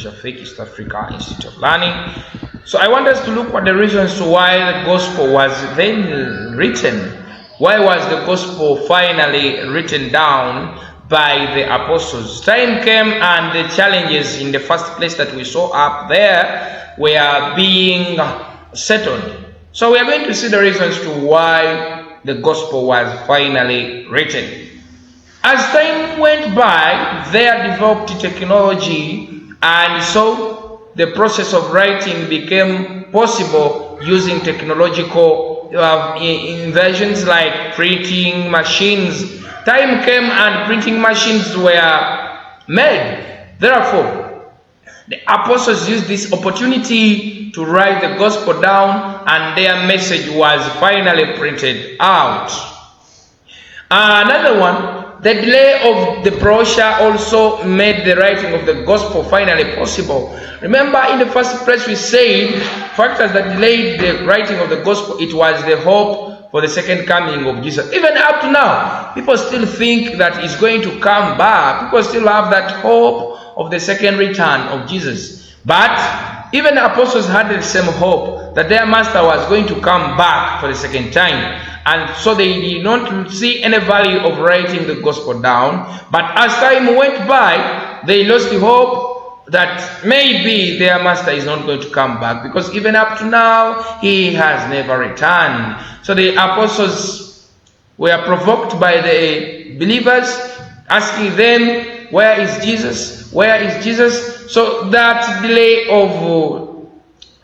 Shafik, East Africa Institute of Learning. So I want us to look at the reasons why the gospel was then written. Why was the gospel finally written down by the apostles? Time came and the challenges in the first place that we saw up there were being settled. So we are going to see the reasons to why the gospel was finally written. As time went by, there developed technology, and so the process of writing became possible using technological inventions like printing machines. Time came and printing machines were made. Therefore, the apostles used this opportunity to write the gospel down, and their message was finally printed out. Another one, the delay of the brochure also made the writing of the gospel finally possible. Remember, in the first place we said factors that delayed the writing of the gospel, it was the hope for the second coming of Jesus. Even up to now, people still think that he's going to come back. People still have that hope of the second return of Jesus. But even the apostles had the same hope that their master was going to come back for the second time. And so they did not see any value of writing the gospel down. But as time went by, they lost the hope that maybe their master is not going to come back, because even up to now, he has never returned. So the apostles were provoked by the believers, asking them, where is Jesus? Where is Jesus? So that delay of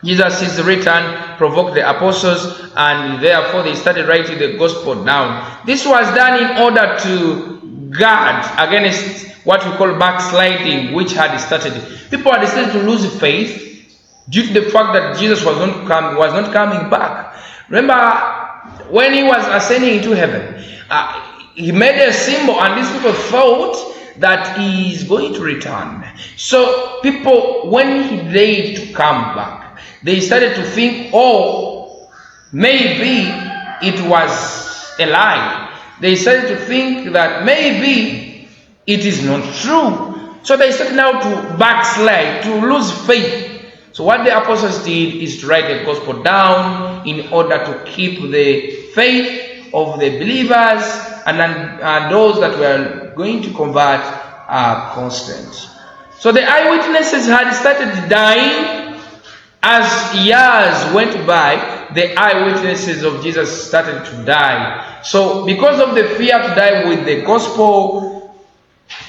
Jesus' return provoked the apostles, and therefore they started writing the gospel down. This was done in order to guard against what we call backsliding, which had started. People had started to lose faith due to the fact that Jesus was not coming back. Remember, when he was ascending into heaven, he made a symbol, and these people thought that he is going to return. So people, when he delayed to come back, they started to think, oh, maybe it was a lie. They started to think that maybe it is not true. So they started now to backslide, to lose faith. So what the apostles did is to write the gospel down in order to keep the faith of the believers and those that were going to convert constant. So the eyewitnesses had started dying. As years went by, the eyewitnesses of Jesus started to die. So because of the fear to die with the gospel,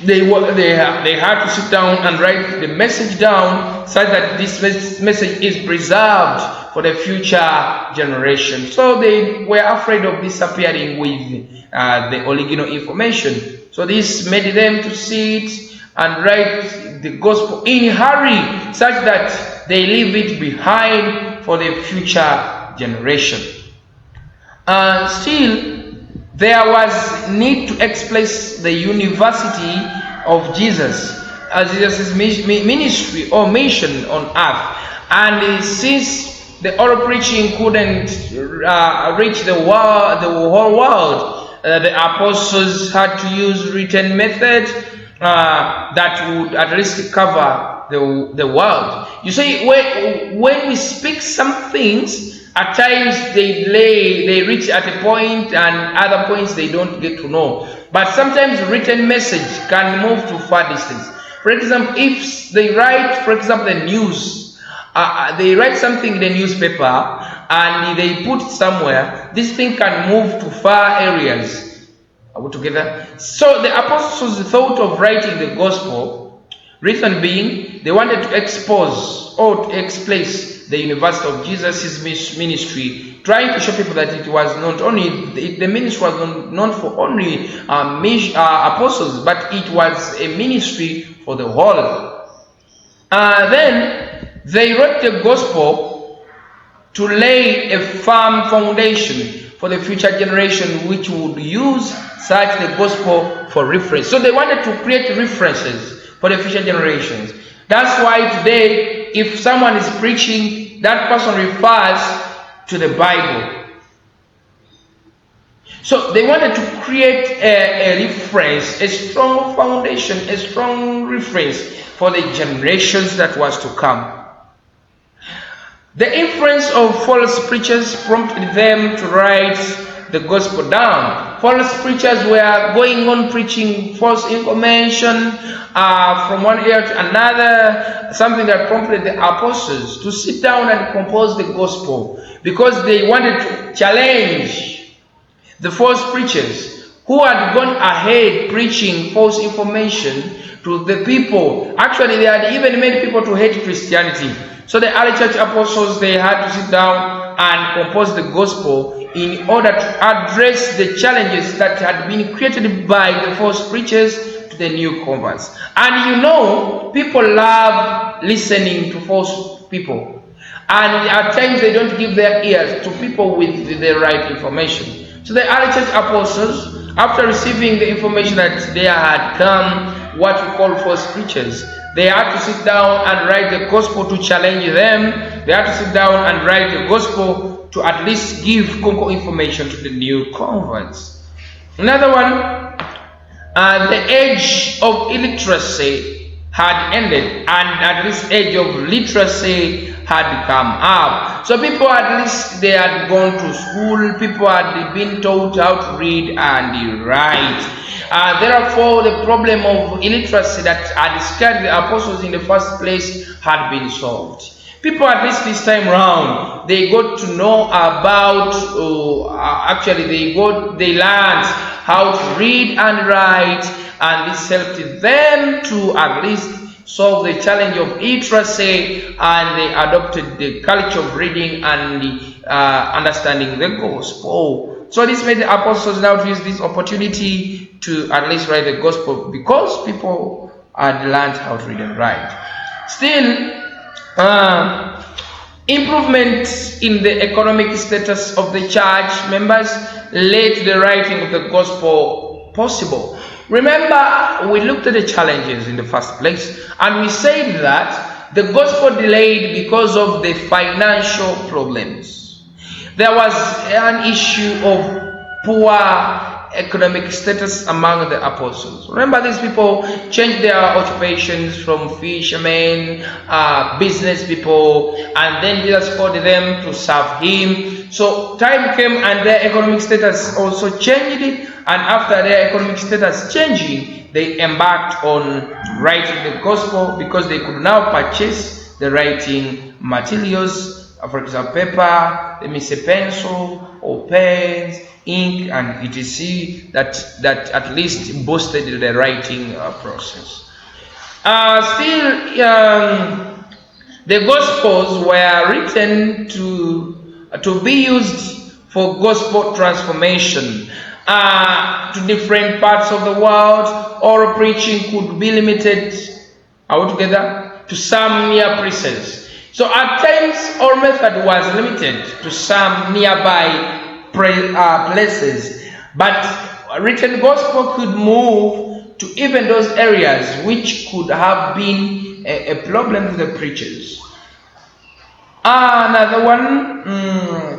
they had to sit down and write the message down so that this message is preserved for the future generation. So they were afraid of disappearing with the original information. So this made them to sit and write the gospel in a hurry, such that they leave it behind for the future generation. Still, there was need to express the university of Jesus as Jesus' ministry or mission on earth. And since the oral preaching couldn't reach the whole world, the apostles had to use written method that would at least cover the world. You see, when we speak some things, at times they reach at a point, and other points they don't get to know. But sometimes written message can move to far distance. For example, if they write, for example, the news, they write something in the newspaper and they put it somewhere, this thing can move to far areas. Are we together? So the apostles thought of writing the gospel, reason being they wanted to expose or to express the university of Jesus' ministry, trying to show people that it was not only, the ministry was not for only apostles, but it was a ministry for the whole. Then they wrote the gospel to lay a firm foundation for the future generation, which would use such the gospel for reference. So they wanted to create references for the future generations. That's why today, if someone is preaching, that person refers to the Bible. So they wanted to create a reference, a strong foundation, a strong reference for the generations that was to come. The influence of false preachers prompted them to write the gospel down. False preachers were going on preaching false information from one area to another, something that prompted the apostles to sit down and compose the gospel, because they wanted to challenge the false preachers who had gone ahead preaching false information to the people. Actually, they had even made people to hate Christianity. So the early church apostles, they had to sit down and compose the gospel in order to address the challenges that had been created by the false preachers to the new converts. And you know, people love listening to false people. And at times they don't give their ears to people with the right information. So the early church apostles, after receiving the information that there had come what we call false preachers, they had to sit down and write the gospel to challenge them. They had to sit down and write the gospel to at least give information to the new converts. Another one, the age of illiteracy had ended, and at least age of literacy had come up. So people, at least they had gone to school, people had been taught how to read and write. Therefore, the problem of illiteracy that had scared the apostles in the first place had been solved. People, at least this time round, they got to know about, they learned how to read and write, and this helped them to at least solve the challenge of illiteracy, and they adopted the culture of reading and understanding the gospel. So this made the apostles now to use this opportunity to at least write the gospel, because people had learned how to read and write. Still, improvement in the economic status of the church members led to the writing of the gospel possible. Remember, we looked at the challenges in the first place, and we said that the gospel delayed because of the financial problems. There was an issue of poor economic status among the apostles. Remember, these people changed their occupations from fishermen, business people, and then Jesus called them to serve him. So time came and their economic status also changed, and after their economic status changing, they embarked on writing the gospel, because they could now purchase the writing materials, for example, paper, let me say pencil or pens, ink, and etc. that at least boosted the writing process. The Gospels were written to be used for gospel transformation to different parts of the world. Oral preaching could be limited altogether to some near places. So at times, our method was limited to some nearby places, but written gospel could move to even those areas which could have been a problem to the preachers. Another one,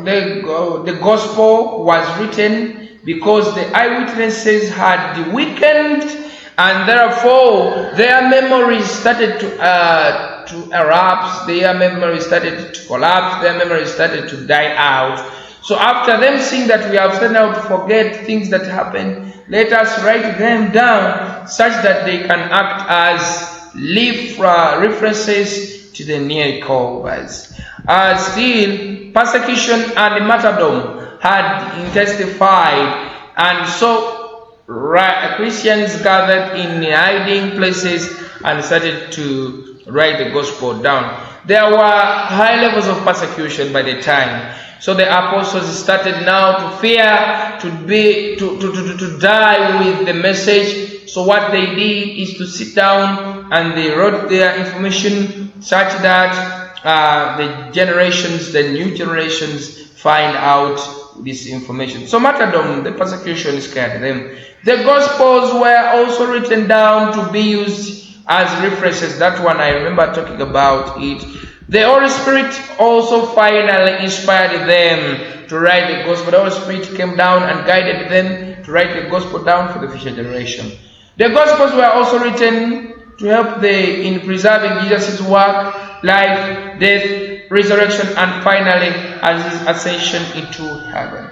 the gospel was written because the eyewitnesses had weakened, and therefore their memories started to erupt, their memories started to collapse, their memories started to die out. So after them seeing that we have started now to forget things that happened, let us write them down such that they can act as references to the near converts. Still, persecution and martyrdom had intensified, and so Christians gathered in hiding places and started to write the gospel down. There were high levels of persecution by the time. So the apostles started now to fear to die with the message. So what they did is to sit down and they wrote their information such that the new generations find out this information. So martyrdom, the persecution scared them. The Gospels were also written down to be used as references. That one I remember talking about it. The Holy Spirit also finally inspired them to write the gospel. The Holy Spirit came down and guided them to write the gospel down for the future generation. The Gospels were also written to help in preserving Jesus' work, life, death, resurrection, and finally as his ascension into heaven.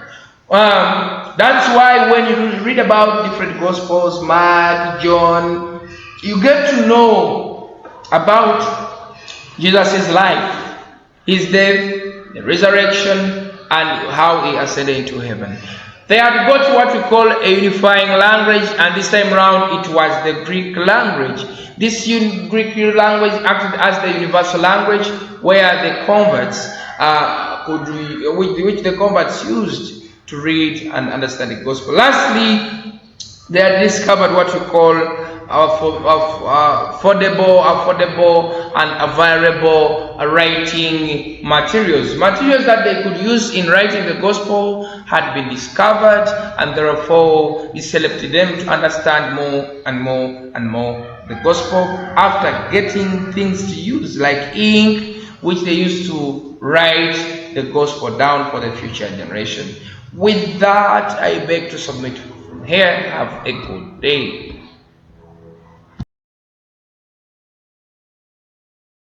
That's why when you read about different Gospels, Mark, John, you get to know about Jesus' life, his death, the resurrection, and how he ascended into heaven. They had got what we call a unifying language, and this time around it was the Greek language. This Greek language acted as the universal language where the converts which the converts used to read and understand the gospel. Lastly, they had discovered what we call affordable and available writing materials. Materials that they could use in writing the gospel had been discovered, and therefore he selected them to understand more and more and more the gospel after getting things to use like ink, which they used to write the gospel down for the future generation. With that, I beg to submit from here. Have a good day.